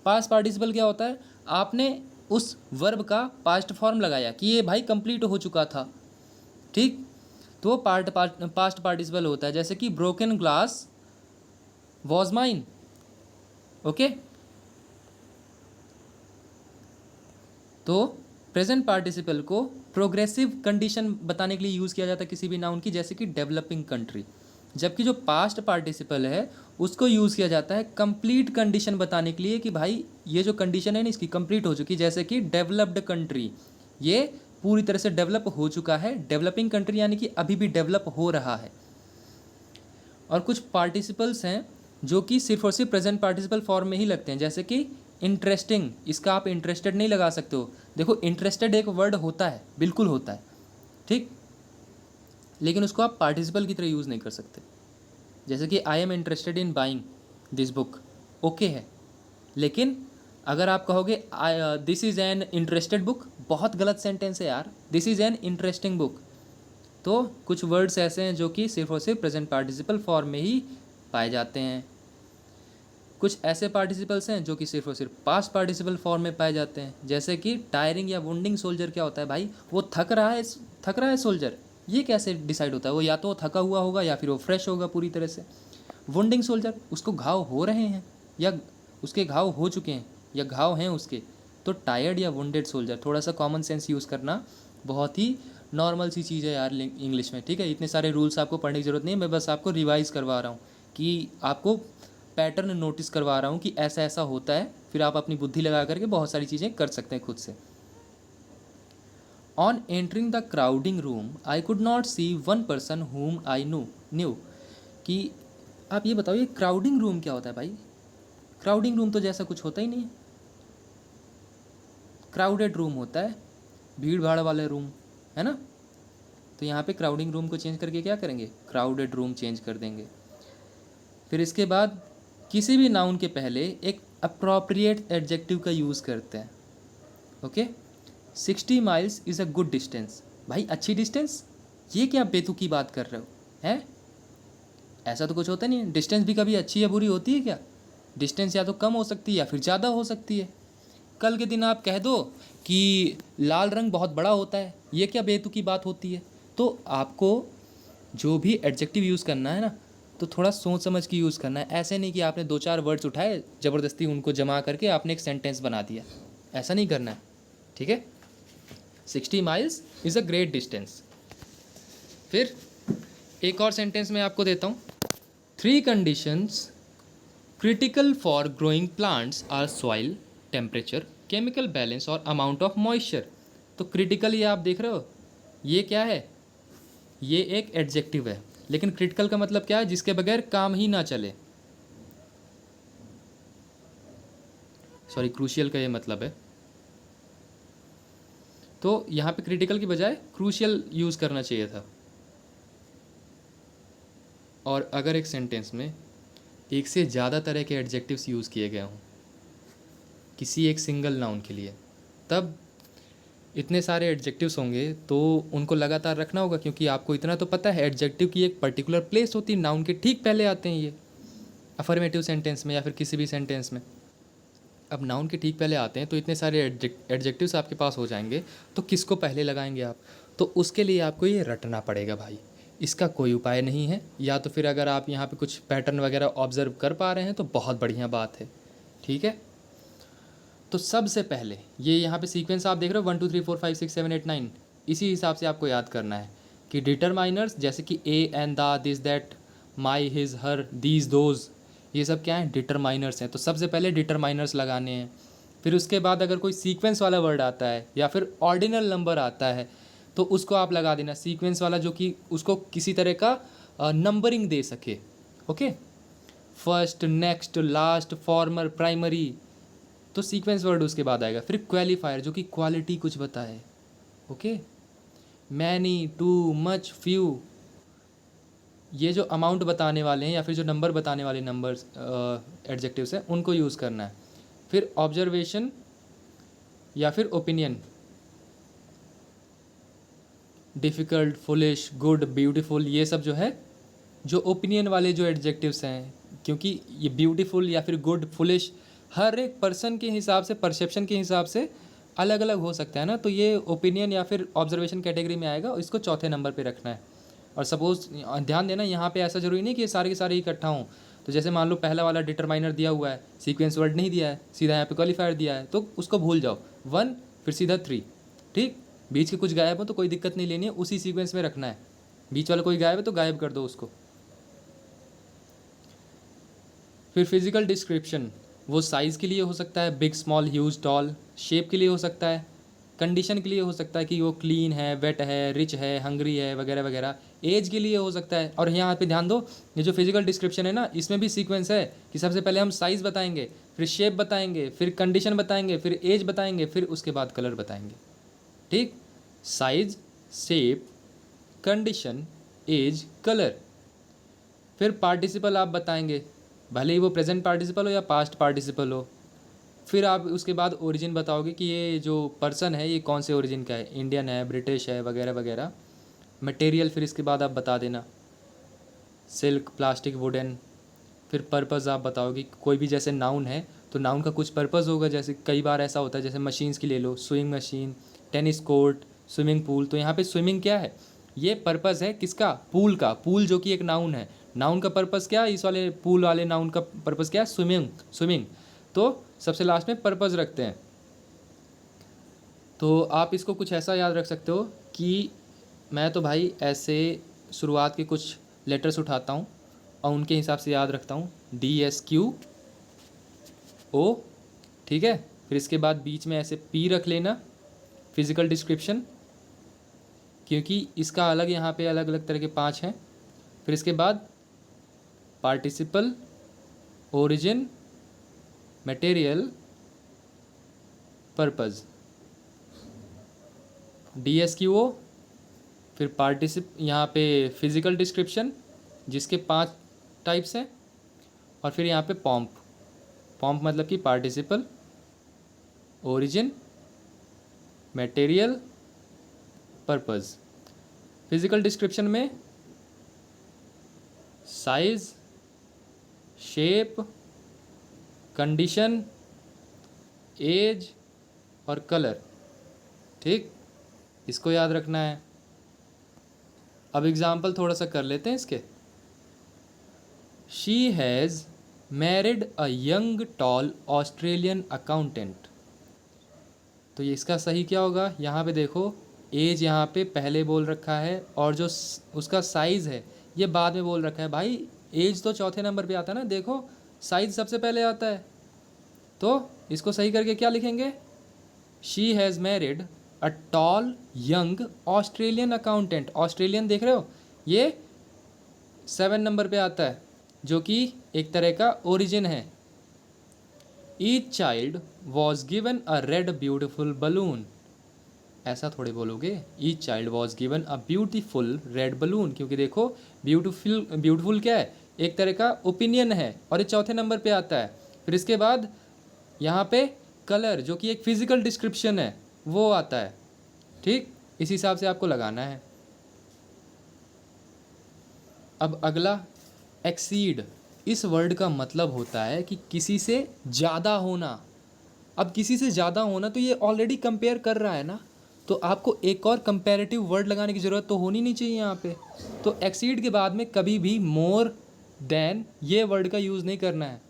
पास्ट पार्टिसिपल क्या होता है, आपने उस वर्ब का पास्ट फॉर्म लगाया कि ये भाई कंप्लीट हो चुका था। ठीक, तो वो पास्ट पार्टिसिपल होता है। जैसे कि broken glass was mine. Okay, तो प्रेजेंट पार्टिसिपल को प्रोग्रेसिव कंडीशन बताने के लिए यूज़ किया जाता है किसी भी नाउन की, जैसे कि डेवलपिंग कंट्री। जबकि जो पास्ट पार्टिसिपल है उसको यूज़ किया जाता है कंप्लीट कंडीशन बताने के लिए कि भाई ये जो कंडीशन है ना इसकी कंप्लीट हो चुकी। जैसे कि डेवलप्ड कंट्री, ये पूरी तरह से डेवलप हो चुका है। डेवलपिंग कंट्री यानी कि अभी भी डेवलप हो रहा है। और कुछ पार्टिसिपल्स हैं जो कि सिर्फ और सिर्फ प्रेजेंट पार्टिसिपल फॉर्म में ही लगते हैं। जैसे कि इंटरेस्टिंग, इसका आप इंटरेस्टेड नहीं लगा सकते हो। देखो इंटरेस्टेड एक वर्ड होता है, बिल्कुल होता है, ठीक, लेकिन उसको आप पार्टिसिपल की तरह यूज़ नहीं कर सकते। जैसे कि I am interested in buying this book, okay है, लेकिन अगर आप कहोगे this is an interested book, बहुत गलत सेंटेंस है यार, this is an interesting book. तो कुछ वर्ड्स ऐसे हैं जो कि सिर्फ और सिर्फ प्रेजेंट पार्टिसिपल फॉर्म में ही पाए जाते हैं। कुछ ऐसे पार्टिसिपल्स हैं जो कि सिर्फ और सिर्फ पास्ट पार्टिसिपल फॉर्म में पाए जाते हैं। जैसे कि टायरिंग या वुंडिंग सोल्जर क्या होता है भाई, वो थक रहा है सोल्जर, ये कैसे डिसाइड होता है, वो या तो थका हुआ होगा या फिर वो फ्रेश होगा पूरी तरह से। वुंडिंग सोल्जर, उसको घाव हो रहे हैं या उसके घाव हो चुके हैं या घाव हैं उसके। तो टायर्ड या वुंडेड सोल्जर, थोड़ा सा कॉमन सेंस यूज़ करना बहुत ही नॉर्मल सी चीज़ है यार इंग्लिश में। ठीक है, इतने सारे रूल्स आपको पढ़ने की ज़रूरत नहीं है, मैं बस आपको रिवाइज़ करवा रहा हूँ कि आपको पैटर्न नोटिस करवा रहा हूँ कि ऐसा ऐसा होता है, फिर आप अपनी बुद्धि लगा करके बहुत सारी चीज़ें कर सकते हैं खुद से। On entering the crowding room I could not see one person whom I knew. कि आप ये बताओ ये क्राउडिंग रूम क्या होता है भाई। क्राउडिंग रूम तो जैसा कुछ होता ही नहीं है। क्राउडेड रूम होता है, भीड़ भाड़ वाले रूम, है ना। तो यहाँ पे क्राउडिंग रूम को चेंज करके क्या करेंगे, क्राउडेड रूम चेंज कर देंगे। फिर इसके बाद किसी भी नाउन के पहले एक अप्रोप्रिएट एडजेक्टिव का यूज़ करते हैं। Okay, 60 miles is a good distance. भाई अच्छी डिस्टेंस, ये क्या बेतुकी बात कर रहे हो, हैं। ऐसा तो कुछ होता नहीं है, डिस्टेंस भी कभी अच्छी या बुरी होती है क्या। डिस्टेंस या तो कम हो सकती है या फिर ज़्यादा हो सकती है। कल के दिन आप कह दो कि लाल रंग बहुत बड़ा होता है, ये क्या बेतुकी बात होती है। तो आपको जो भी एडजेक्टिव यूज़ करना है ना, तो थोड़ा सोच समझ के यूज़ करना है। ऐसे नहीं कि आपने दो चार वर्ड्स उठाए, ज़बरदस्ती उनको जमा करके आपने एक सेंटेंस बना दिया, ऐसा नहीं करना है। ठीक है, 60 miles is a great distance. फिर एक और सेंटेंस मैं आपको देता हूँ। 3 conditions critical for growing plants are soil, temperature, chemical balance और अमाउंट ऑफ मॉइस्चर। तो क्रिटिकल, ये आप देख रहे हो, ये क्या है, ये एक एडजेक्टिव है। लेकिन क्रिटिकल का मतलब क्या है, जिसके बगैर काम ही ना चले। सॉरी, क्रूशियल का ये मतलब है। तो यहाँ पे क्रिटिकल की बजाय क्रूशियल यूज़ करना चाहिए था। और अगर एक सेंटेंस में एक से ज़्यादा तरह के एडजेक्टिव्स यूज़ किए गए हों किसी एक सिंगल नाउन के लिए, तब इतने सारे एडजेक्टिव्स होंगे तो उनको लगातार रखना होगा, क्योंकि आपको इतना तो पता है एडजेक्टिव की एक पर्टिकुलर प्लेस होती है, नाउन के ठीक पहले आते हैं ये अफर्मेटिव सेंटेंस में या फिर किसी भी सेंटेंस में। अब नाउन के ठीक पहले आते हैं तो इतने सारे एडजेक्टिव्स आपके पास हो जाएंगे, तो किसको पहले लगाएंगे आप। तो उसके लिए आपको ये रटना पड़ेगा भाई, इसका कोई उपाय नहीं है। या तो फिर अगर आप यहाँ पे कुछ पैटर्न वगैरह ऑब्जर्व कर पा रहे हैं तो बहुत बढ़िया बात है। ठीक है, तो सबसे पहले ये यहाँ पे सीक्वेंस आप देख रहे हो 1 2 3 4 5 6 7 8 9, इसी हिसाब से आपको याद करना है कि डिटरमाइनर्स जैसे कि A and the, this that, my his her, these those, ये सब क्या हैं, डिटरमाइनर्स हैं। तो सबसे पहले डिटरमाइनर्स लगाने हैं। फिर उसके बाद अगर कोई सीक्वेंस वाला वर्ड आता है या फिर ऑर्डिनल नंबर आता है तो उसको आप लगा देना, सीक्वेंस वाला जो कि उसको किसी तरह का नंबरिंग दे सके। Okay, first, next, last, farmer, primary, तो सीक्वेंस वर्ड उसके बाद आएगा। फिर क्वालिफायर जो कि क्वालिटी कुछ बताए। Okay, many, too, much, few, ये जो अमाउंट बताने वाले हैं या फिर जो नंबर बताने वाले नंबर्स एडजेक्टिव्स हैं उनको यूज़ करना है। फिर ऑब्जर्वेशन या फिर opinion, difficult, foolish, good, beautiful, ये सब जो है जो ओपिनियन वाले जो एडजेक्टिव्स हैं, क्योंकि ये ब्यूटीफुल या फिर गुड, फुलिश हर एक पर्सन के हिसाब से, परसेप्शन के हिसाब से अलग अलग हो सकता है ना, तो ये ओपिनियन या फिर ऑब्जर्वेशन कैटेगरी में आएगा और इसको चौथे नंबर पे रखना है। और सपोज ध्यान देना, यहाँ पे ऐसा ज़रूरी नहीं कि ये सारे के सारे इकट्ठा हों। तो जैसे मान लो पहला वाला डिटरमाइनर दिया हुआ है, सीक्वेंस वर्ड नहीं दिया है, सीधा यहाँ पे क्वालिफायर दिया है, तो उसको भूल जाओ, 1 फिर सीधा 3, ठीक। बीच के कुछ गायब हो तो कोई दिक्कत नहीं लेनी है, उसी सीक्वेंस में रखना है। बीच वाला कोई गायब है तो गायब कर दो उसको। फिर फिजिकल डिस्क्रिप्शन, वो साइज़ के लिए हो सकता है, big, small, huge, tall. Shape के लिए हो सकता है, कंडीशन के लिए हो सकता है कि वो क्लीन है, वेट है, रिच है, हंग्री है, वगैरह वगैरह। एज के लिए हो सकता है। और यहाँ पे ध्यान दो, ये जो फिजिकल डिस्क्रिप्शन है ना, इसमें भी सीक्वेंस है कि सबसे पहले हम साइज़ बताएंगे, फिर शेप बताएंगे, फिर कंडीशन बताएंगे, फिर एज बताएंगे, फिर उसके बाद कलर बताएंगे, ठीक। Size, shape, condition, age, colour. फिर पार्टिसिपल आप बताएंगे, भले ही वो प्रेजेंट पार्टिसिपल हो या पास्ट पार्टिसिपल हो। फिर आप उसके बाद ओरिजिन बताओगे कि ये जो पर्सन है ये कौन से ओरिजिन का है, इंडियन है, ब्रिटिश है, वगैरह वगैरह। मटेरियल फिर इसके बाद आप बता देना, सिल्क, प्लास्टिक, वुडन। फिर पर्पज़ आप बताओगे, कोई भी जैसे नाउन है तो नाउन का कुछ पर्पज़ होगा। जैसे कई बार ऐसा होता है, जैसे मशीन्स की ले लो, swing machine, tennis court, swimming pool. तो यहाँ पे स्विमिंग क्या है, ये पर्पज़ है किसका, पूल का। पूल जो कि एक नाउन है, नाउन का पर्पज़ क्या है, इस वाले पूल वाले नाउन का पर्पज़ क्या है, स्विमिंग, स्विमिंग। तो सबसे लास्ट में पर्पज़ रखते हैं। तो आप इसको कुछ ऐसा याद रख सकते हो कि मैं तो भाई ऐसे शुरुआत के कुछ लेटर्स उठाता हूँ और उनके हिसाब से याद रखता हूँ, DSQO, ठीक है। फिर इसके बाद बीच में ऐसे P रख लेना, फिज़िकल डिस्क्रिप्शन, क्योंकि इसका अलग यहाँ पे अलग अलग तरह के 5 हैं। फिर इसके बाद participle, origin, material, purpose, DSQO, फिर पार्टिसिप, यहाँ पे फिज़िकल डिस्क्रिप्शन जिसके 5 टाइप्स हैं, और फिर यहाँ पे पॉम्प। पॉम्प मतलब कि participle, origin, material, purpose. Physical description में साइज़, शेप, कंडीशन, एज और कलर, ठीक। इसको याद रखना है। अब एग्ज़ाम्पल थोड़ा सा कर लेते हैं इसके। She has married a young tall Australian accountant. तो ये इसका सही क्या होगा, यहाँ पे देखो, एज यहाँ पे पहले बोल रखा है और जो उसका साइज़ है ये बाद में बोल रखा है। भाई एज तो चौथे नंबर पे आता है ना, देखो साइज़ सबसे पहले आता है। तो इसको सही करके क्या लिखेंगे, she has married a tall young Australian accountant. Australian देख रहे हो, ये 7 नंबर पे आता है जो कि एक तरह का ओरिजिन है। Each child was given a red beautiful balloon, ऐसा थोड़े बोलोगे, each child was given a beautiful red balloon, क्योंकि देखो ब्यूटीफुल, ब्यूटीफुल क्या है, एक तरह का ओपिनियन है और ये चौथे नंबर पे आता है। फिर इसके बाद यहाँ पे कलर जो कि एक फिज़िकल डिस्क्रिप्शन है वो आता है, ठीक। इस हिसाब से आपको लगाना है। अब अगला, एक्सीड, इस वर्ड का मतलब होता है कि किसी से ज़्यादा होना। अब किसी से ज़्यादा होना तो ये ऑलरेडी कंपेयर कर रहा है ना, तो आपको एक और कंपैरेटिव वर्ड लगाने की ज़रूरत तो होनी नहीं चाहिए यहाँ पे। तो एक्सीड के बाद में कभी भी मोर देन ये वर्ड का यूज़ नहीं करना है,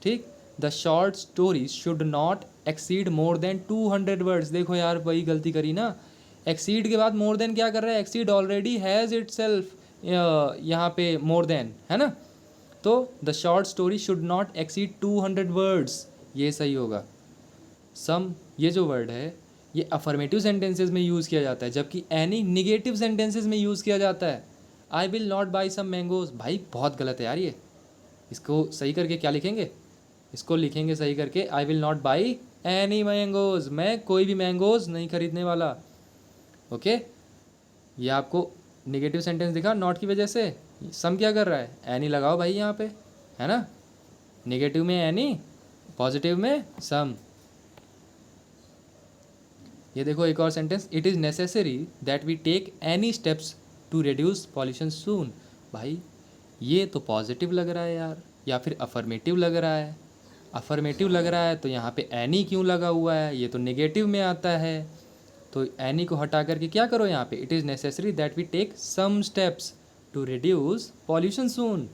ठीक। The short story should not exceed more than 200 words. देखो यार वही गलती करी ना, एक्सीड के बाद मोर देन क्या कर रहा है, exceed already has it self यहाँ पे मोर देन है ना। तो the short story should not exceed 200 words, ये सही होगा। सम ये जो वर्ड है ये अफर्मेटिव सेंटेंसेस में यूज़ किया जाता है, जबकि एनी निगेटिव सेंटेंसेस में यूज़ किया जाता है। I will not buy some mangoes, भाई बहुत गलत है यार ये। इसको सही करके क्या लिखेंगे, इसको लिखेंगे सही करके आई will not by any mangoes, मैं कोई भी मैंगोज नहीं खरीदने वाला। ओके, ये आपको निगेटिव सेंटेंस दिखा नॉट की वजह से। सम क्या कर रहा है, एनी लगाओ भाई यहाँ पे, है ना। निगेटिव में एनी, पॉजिटिव में सम। ये देखो एक और sentence, it is necessary that we take any steps to reduce pollution soon. भाई ये तो पॉजिटिव लग रहा है यार, या फिर अफर्मेटिव लग रहा है। अफर्मेटिव लग रहा है तो यहाँ पे एनी क्यों लगा हुआ है, ये तो नेगेटिव में आता है। तो एनी को हटा करके क्या करो यहाँ पे, it is necessary that we take some steps to reduce pollution soon.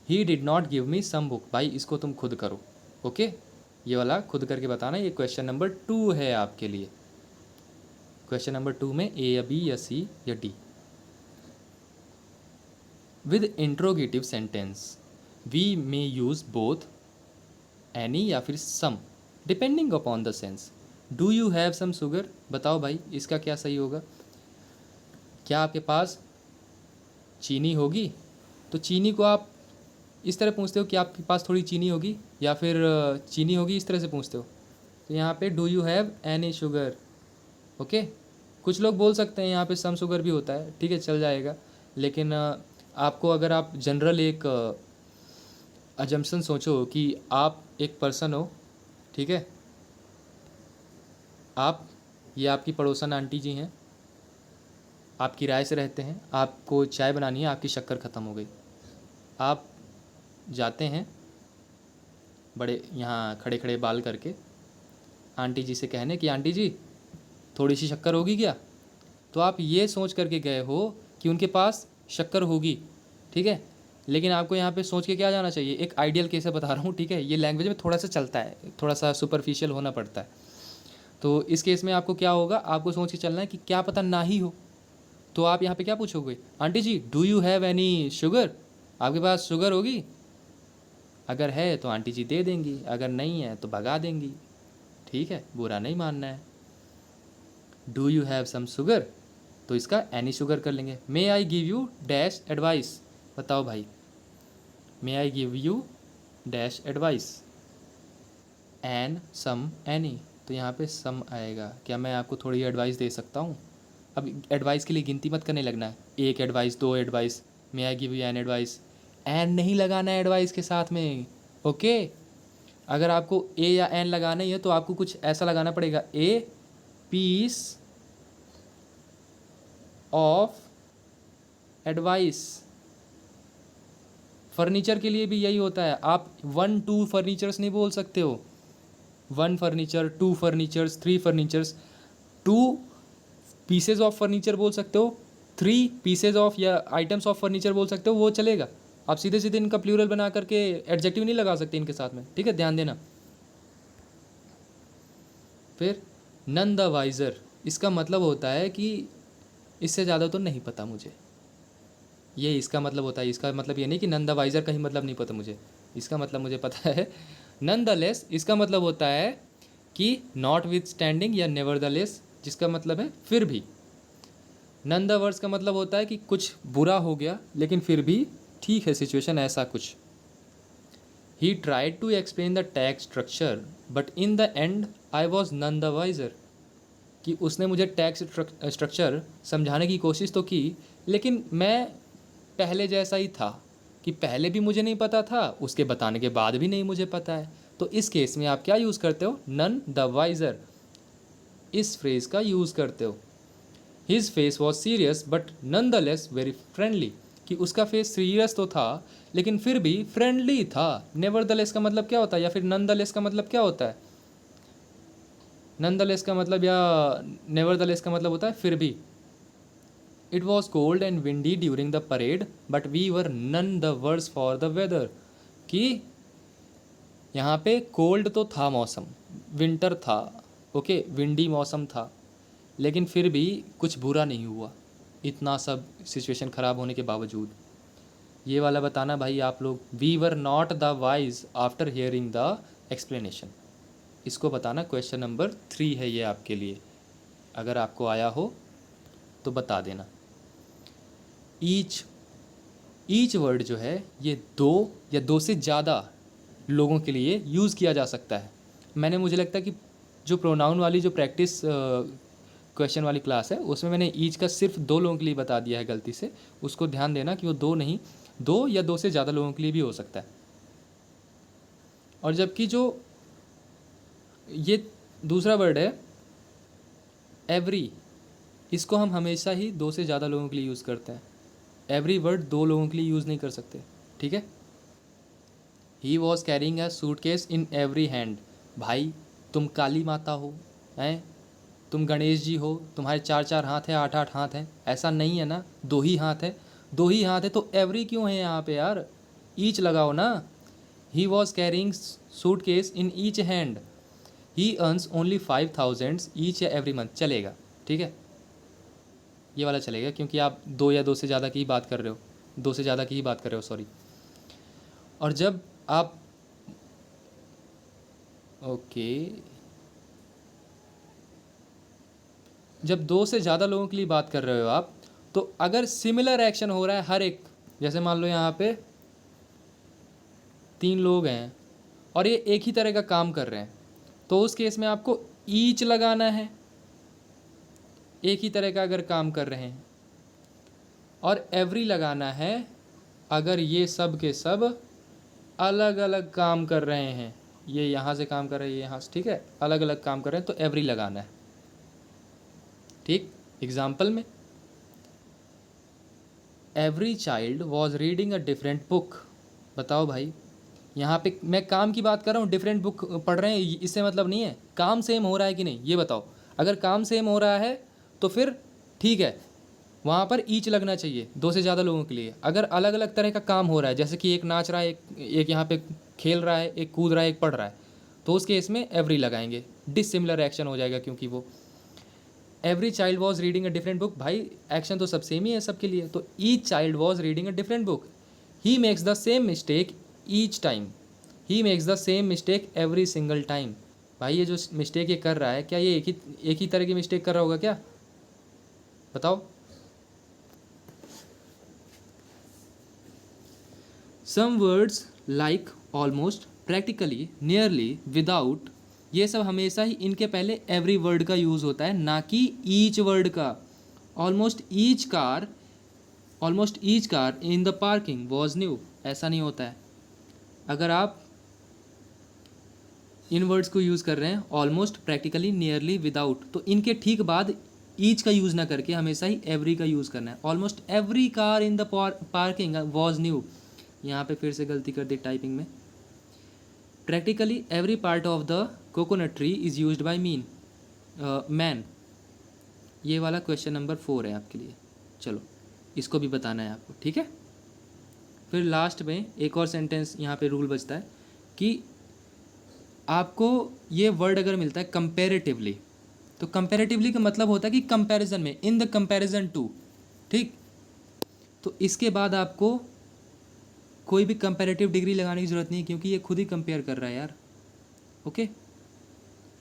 He did not give me some book, भाई इसको तुम खुद करो। ओके, ये वाला खुद करके बताना। ये क्वेश्चन नंबर 2 है आपके लिए। क्वेश्चन नंबर 2 में ए या बी या सी या D. With interrogative sentence we may use both any या फिर some depending upon the sense. Do you have some sugar, बताओ भाई इसका क्या सही होगा। क्या आपके पास चीनी होगी, तो चीनी को आप इस तरह पूछते हो कि आपके पास थोड़ी चीनी होगी, या फिर चीनी होगी इस तरह से पूछते हो। तो यहाँ पे do you have any sugar. Okay, कुछ लोग बोल सकते हैं यहाँ पे सम शुगर भी होता है, ठीक है चल जाएगा। लेकिन आपको अगर आप जनरल एक अजम्पशन सोचो कि आप एक पर्सन हो, ठीक है, आप, ये आपकी पड़ोसन आंटी जी हैं, आप किराए से रहते हैं, आपको चाय बनानी है, आपकी शक्कर ख़त्म हो गई। आप जाते हैं बड़े यहाँ खड़े खड़े बाल करके आंटी जी से कहने कि आंटी जी थोड़ी सी शक्कर होगी क्या। तो आप ये सोच करके गए हो कि उनके पास शक्कर होगी, ठीक है। लेकिन आपको यहाँ पे सोच के क्या जाना चाहिए, एक आइडियल केस है बता रहा हूँ, ठीक है। ये लैंग्वेज में थोड़ा सा चलता है, थोड़ा सा सुपरफिशियल होना पड़ता है। तो इस केस में आपको क्या होगा, आपको सोच के चलना है कि क्या पता ना ही हो। तो आप यहाँ पे क्या पूछोगे, aunty ji do you have any sugar, आपके पास शुगर होगी। अगर है तो आंटी जी दे देंगी, अगर नहीं है तो भगा देंगी, ठीक है, बुरा नहीं मानना है। Do you have some sugar, तो इसका एनी शुगर कर लेंगे। May I give you dash advice, बताओ भाई, may I give you dash advice and some any, तो यहाँ पे सम आएगा। क्या मैं आपको थोड़ी एडवाइस दे सकता हूँ। अब एडवाइस के लिए गिनती मत करने लगना है, एक एडवाइस, दो advice, may I give you an advice, an नहीं लगाना है एडवाइस के साथ में। ओके, अगर आपको ए या एन लगाना ही है तो आपको कुछ ऐसा लगाना पड़ेगा, a piece of advice. Furniture के लिए भी यही होता है, आप 1-2 फर्नीचर्स नहीं बोल सकते हो। 1 furniture, 2 furnitures, 3 furnitures, 2 pieces of furniture बोल सकते हो, 3 पीसेज ऑफ या आइटम्स ऑफ फर्नीचर बोल सकते हो, वो चलेगा। आप सीधे सीधे इनका प्लूरल बना करके एडजेक्टिव नहीं लगा सकते इनके साथ में, ठीक है, ध्यान देना। फिर नन द वाइज़र, इसका मतलब होता है कि इससे ज़्यादा तो नहीं पता मुझे, ये इसका मतलब होता है। इसका मतलब ये नहीं कि नन द वाइज़र का ही मतलब नहीं पता मुझे, इसका मतलब मुझे पता है। नन द लेस, इसका मतलब होता है कि नॉट विथ स्टैंडिंग या नेवर द लेस, जिसका मतलब है फिर भी। नन द वर्स का मतलब होता है कि कुछ बुरा हो गया लेकिन फिर भी ठीक है सिचुएशन, ऐसा कुछ। He tried to explain the tax structure but in the end I was none the wiser, कि उसने मुझे टैक्स स्ट्रक्चर समझाने की कोशिश तो की, लेकिन मैं पहले जैसा ही था कि पहले भी मुझे नहीं पता था, उसके बताने के बाद भी नहीं मुझे पता है। तो इस केस में आप क्या यूज़ करते हो, नन द वाइज़र, इस फ्रेज़ का यूज़ करते हो। His face was serious but none the less very friendly, कि उसका फेस सीरियस तो था लेकिन फिर भी फ्रेंडली था। नेवर द लेस का मतलब क्या होता है, या फिर नन द लेस का मतलब क्या होता है। नन द लेस का मतलब या नेवर द लेस का मतलब होता है फिर भी। It was cold and windy during the parade but we were none the worse for the weather, कि यहाँ पे कोल्ड तो था मौसम, विंटर था, ओके, विंडी मौसम था, लेकिन फिर भी कुछ बुरा नहीं हुआ, इतना सब सिचुएशन ख़राब होने के बावजूद। ये वाला बताना भाई आप लोग, we were not the wiser after hearing the explanation. इसको बताना, क्वेश्चन नंबर 3 है ये आपके लिए, अगर आपको आया हो तो बता देना। ईच वर्ड जो है ये दो या दो से ज़्यादा लोगों के लिए यूज़ किया जा सकता है। मुझे लगता है कि जो प्रोनाउन वाली जो प्रैक्टिस क्वेश्चन वाली क्लास है उसमें मैंने ईच का सिर्फ 2 लोगों के लिए बता दिया है गलती से, उसको ध्यान देना कि वो 2 नहीं, 2 या 2 से ज़्यादा लोगों के लिए भी हो सकता है। और जबकि जो ये दूसरा वर्ड है एवरी, इसको हम हमेशा ही 2 से ज़्यादा लोगों के लिए यूज़ करते हैं। एवरी वर्ड 2 लोगों के लिए यूज़ नहीं कर सकते, ठीक है। He was carrying a suitcase in every hand. भाई तुम काली माता हो, हैं, तुम गणेश जी हो, तुम्हारे 4-4 हाथ हैं, 8-8 हाथ हैं, ऐसा नहीं है ना, 2 ही हाथ है, 2 ही हाथ है तो एवरी क्यों है यहाँ पे यार, ईच लगाओ ना। He was carrying suitcase in each hand, he earns only 5000 each या एवरी मंथ, चलेगा, ठीक है, ये वाला चलेगा क्योंकि आप 2 या 2 से ज़्यादा की ही बात कर रहे हो, 2 से ज़्यादा की ही बात कर रहे हो, सॉरी। और जब आप जब 2 से ज़्यादा लोगों के लिए बात कर रहे हो आप, तो अगर सिमिलर एक्शन हो रहा है हर एक, जैसे मान लो यहाँ पे 3 लोग हैं और ये एक ही तरह का काम कर रहे हैं, तो उस केस में आपको ईच लगाना है, एक ही तरह का अगर काम कर रहे हैं, और एवरी लगाना है अगर ये सब के सब अलग अलग काम कर रहे हैं, ये यहाँ से काम कर रहे हैं, ये यहाँ से, ठीक है, अलग अलग काम कर रहे हैं, तो एवरी लगाना है, ठीक। एग्जाम्पल में every child was reading a different book. बताओ भाई, यहाँ पे मैं काम की बात कर रहा हूँ, डिफरेंट बुक पढ़ रहे हैं, इससे मतलब नहीं है, काम सेम हो रहा है कि नहीं ये बताओ। अगर काम सेम हो रहा है तो फिर ठीक है, वहाँ पर ईच लगना चाहिए 2 से ज़्यादा लोगों के लिए। अगर अलग अलग तरह का काम हो रहा है, जैसे कि एक नाच रहा है, एक यहाँ पे खेल रहा है, एक कूद रहा है, एक पढ़ रहा है, तो उस केस में एवरी लगाएंगे, डिसिमिलर एक्शन हो जाएगा क्योंकि वो every child was reading a different book, भाई एक्शन तो सब सेम ही है सबके लिए, तो each child was reading a different book. He makes the same mistake each time, he makes the same mistake every single time. भाई ये जो मिस्टेक ये कर रहा है, क्या ये एक ही तरह की मिस्टेक कर रहा होगा क्या, बताओ। Some words like almost, practically, nearly, without, ये सब हमेशा ही इनके पहले एवरी वर्ड का यूज़ होता है, ना कि ईच वर्ड का। Almost each car in the parking was new, ऐसा नहीं होता है। अगर आप इन वर्ड्स को यूज़ कर रहे हैं, ऑलमोस्ट, प्रैक्टिकली, नियरली, विदाउट, तो इनके ठीक बाद ईच का यूज़ ना करके हमेशा ही एवरी का यूज़ करना है। Almost every car in the parking was new, यहाँ पे फिर से गलती कर दी टाइपिंग में। Practically every part of the coconut tree is used by man. ये वाला क्वेश्चन नंबर 4 है आपके लिए, चलो इसको भी बताना है आपको, ठीक है। फिर लास्ट में एक और सेंटेंस यहाँ पे रूल बचता है कि आपको ये वर्ड अगर मिलता है कंपैरेटिवली, तो कंपैरेटिवली का मतलब होता है कि कंपैरिजन में, इन द कंपैरिजन टू, ठीक। तो इसके बाद आपको कोई भी कंपैरेटिव डिग्री लगाने की ज़रूरत नहीं है क्योंकि ये खुद ही कंपेयर कर रहा है यार, ओके।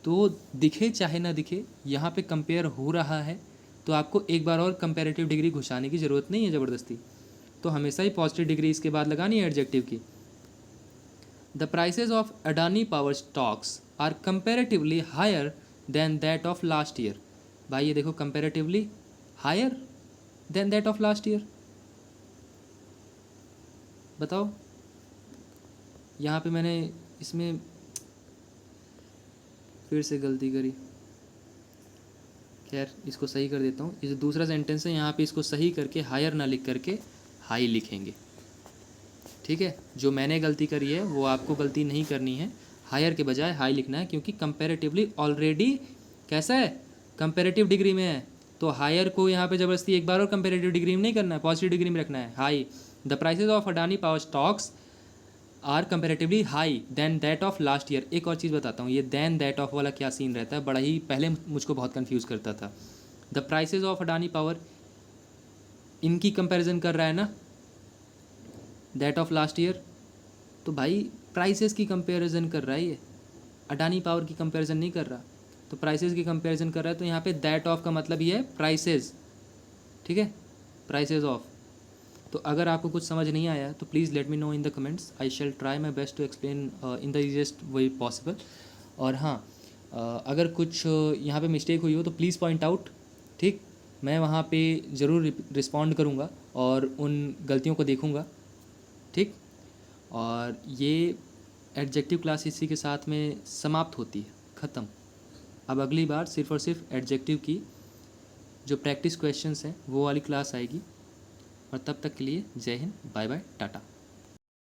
तो दिखे चाहे ना दिखे, यहाँ पे कंपेयर हो रहा है, तो आपको एक बार और कंपैरेटिव डिग्री घुसाने की ज़रूरत नहीं है ज़बरदस्ती, तो हमेशा ही पॉजिटिव डिग्री इसके बाद लगानी है एडजेक्टिव की। The prices of Adani power stocks are comparatively higher than that of last year. भाई ये देखो, comparatively higher than that of last year, बताओ। यहाँ पे मैंने इसमें फिर से गलती करी, खैर इसको सही कर देता हूँ। ये जो दूसरा सेंटेंस है यहाँ पे इसको सही करके हायर ना लिख करके हाई लिखेंगे, ठीक है। जो मैंने गलती करी है वो आपको गलती नहीं करनी है, हायर के बजाय हाई लिखना है, क्योंकि कंपैरेटिवली ऑलरेडी कैसा है, कंपैरेटिव डिग्री में है, तो हायर को यहाँ पे ज़बरदस्ती एक बार और कंपैरेटिव डिग्री में नहीं करना है, पॉजिटिव डिग्री में रखना है, high. The prices of Adani power stocks are comparatively high than that of last year. एक और चीज़ बताता हूँ, ये देन दैट ऑफ वाला क्या सीन रहता है, बड़ा ही पहले मुझको बहुत कंफ्यूज करता था। The prices of Adani power इनकी कंपैरिजन कर रहा है ना, दैट ऑफ लास्ट ईयर। तो भाई प्राइसेस की कंपैरिजन कर रहा है ये, अडानी पावर की कंपैरिजन नहीं कर रहा। तो प्राइसेस की कंपैरिजन कर रहा है, तो यहाँ पे दैट ऑफ का मतलब ये है प्राइसेस, ठीक है, प्राइसेस ऑफ। तो अगर आपको कुछ समझ नहीं आया तो please let me know in the comments, I shall try my best to explain in the easiest way possible. और हाँ, अगर कुछ यहाँ पे मिस्टेक हुई हो तो प्लीज़ पॉइंट आउट, ठीक, मैं वहाँ पे ज़रूर रिस्पॉन्ड करूँगा और उन गलतियों को देखूँगा, ठीक। और ये एडजेक्टिव क्लास इसी के साथ में समाप्त होती है, ख़त्म। अब अगली बार सिर्फ़ और सिर्फ एडजेक्टिव की जो प्रैक्टिस क्वेश्चंस हैं वो वाली क्लास आएगी। और तब तक के लिए जय हिंद, बाय बाय, टाटा।